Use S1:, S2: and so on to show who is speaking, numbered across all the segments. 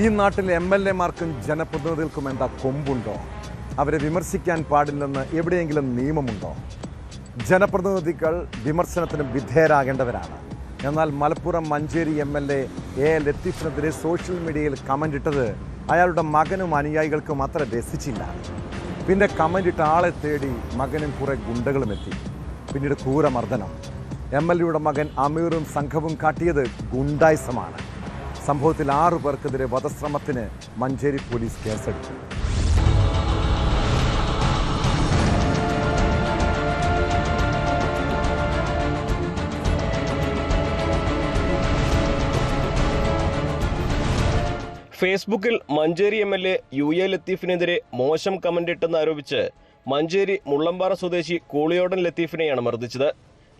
S1: ഈ നാട്ടിലെ MLA-മാർക്കും ജനപ്രതിനിധികൾക്കും എന്താ കൊമ്പുണ്ടോ? അവരെ വിമർശിക്കാൻ പാടില്ലെന്ന് എവിടെയെങ്കിലും നിയമമുണ്ടോ? ജനപ്രതിനിധികൾ വിമർശനത്തിന് വിധേയരാകേണ്ടവരാണ്. എന്നാൽ മലപ്പുറം മഞ്ചേരി MLA A. ലത്തീഫിനെതിരെ സോഷ്യൽ മീഡിയയിൽ കമൻ്റ് ഇട്ടത് അയാളുടെ മകനും അനുയായികൾക്കും അത്ര രസിച്ചില്ല. പിന്നെ കമൻ്റ് ഇട്ട ആളെ തേടി മകനും കുറേ ഗുണ്ടകളും എത്തി. പിന്നീട് ക്രൂരമർദ്ദനം. MLA-യുടെ മകൻ അമീറും സംഘവും കാട്ടിയത് ഗുണ്ടായിസമാണ്. സംഭവത്തിൽ 6 പേർക്കെതിരെ വധശ്രമത്തിന് മഞ്ചേരി പോലീസ് കേസെടുത്തു.
S2: ഫേസ്ബുക്കിൽ മഞ്ചേരി MLA UA ലത്തീഫിനെതിരെ മോശം കമന്റിട്ടെന്ന് ആരോപിച്ച് മഞ്ചേരി മുള്ളമ്പാറ സ്വദേശി കൂളിയോടൻ ലത്തീഫിനെയാണ് മർദ്ദിച്ചത്.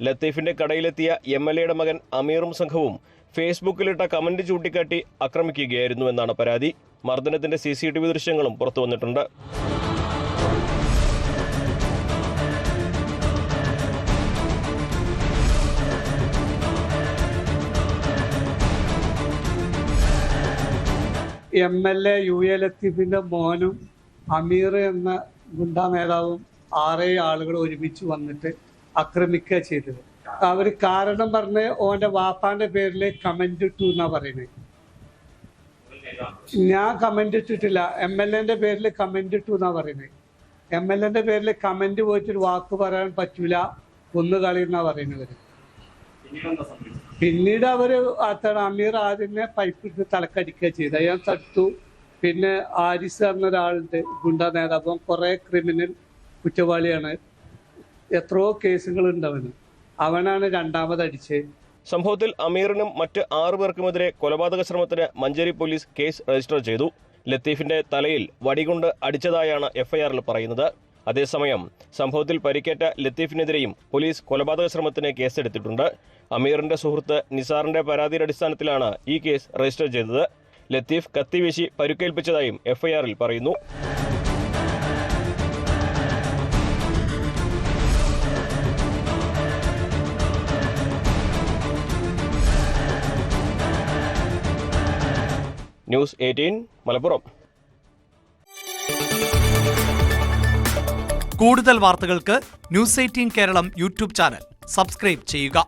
S2: ലത്തീഫിന്റെ കടയിലെത്തിയ MLA-യുടെ മകൻ അമീറും സംഘവും ഫേസ്ബുക്കിലിട്ട കമന്റ് ചൂണ്ടിക്കാട്ടി ആക്രമിക്കുകയായിരുന്നു എന്നാണ് പരാതി. മർദ്ദനത്തിന്റെ CCTV ദൃശ്യങ്ങളും പുറത്തു വന്നിട്ടുണ്ട്.
S3: MLA UA ലത്തീഫിന്റെ മോനും അമീർ എന്ന ഗുണ്ടാ നേതാവും 6 ആളുകൾ ഒരുമിച്ച് വന്നിട്ട് ആക്രമിക്കുക ചെയ്തത്. അവർ കാരണം പറഞ്ഞ് ഓന്റെ വാപ്പാന്റെ പേരിൽ കമന്റ് ഇട്ടു എന്നാ പറയുന്നത്. ഞാൻ കമന്റ് ഇട്ടിട്ടില്ല, MLA-ന്റെ പേരിൽ കമന്റ് ഇട്ടു എന്നാ പറയുന്നത്. MLA-ന്റെ പേരിൽ കമന്റ് പോയിട്ടൊരു വാക്ക് പറയാൻ പറ്റൂല, കൊന്നുകളി എന്നാ പറയുന്നത്. പിന്നീട് അവര് അമീർ ആദ്യമേ പൈപ്പ് ഇട്ട് തലക്കടിക്കുക ചെയ്ത് അയാൾ തട്ടു. പിന്നെ ആരിസ് എന്നൊരാളുണ്ട്, ഗുണ്ടാ നേതാവ്, കുറെ ക്രിമിനൽ കുറ്റവാളിയാണ്, എത്രയോ കേസുകളുണ്ട് അവന്. അവനാണ് രണ്ടാമതടിച്ചത്.
S2: സംഭവത്തിൽ അമീറിനും മറ്റ് 6 പേർക്കുമെതിരെ കൊലപാതക ശ്രമത്തിന് മഞ്ചേരി പോലീസ് കേസ് രജിസ്റ്റർ ചെയ്തു. ലത്തീഫിന്റെ തലയിൽ വടികൊണ്ട് അടിച്ചതായാണ് FIR-ൽ പറയുന്നത്. അതേസമയം സംഭവത്തിൽ പരിക്കേറ്റ ലത്തീഫിനെതിരെയും പോലീസ് കൊലപാതക ശ്രമത്തിന് കേസെടുത്തിട്ടുണ്ട്. അമീറിന്റെ സുഹൃത്ത് നിസാറിന്റെ പരാതിയുടെ അടിസ്ഥാനത്തിലാണ് ഈ കേസ് രജിസ്റ്റർ ചെയ്തത്. ലത്തീഫ് കത്തിവീശി പരിക്കേൽപ്പിച്ചതായും FIR-ൽ പറയുന്നു. ന്യൂസ് 18 മലപ്പുറം.
S4: കൂടുതൽ വാർത്തകൾക്ക് News 18 Keralam YouTube channel subscribe ചെയ്യുക.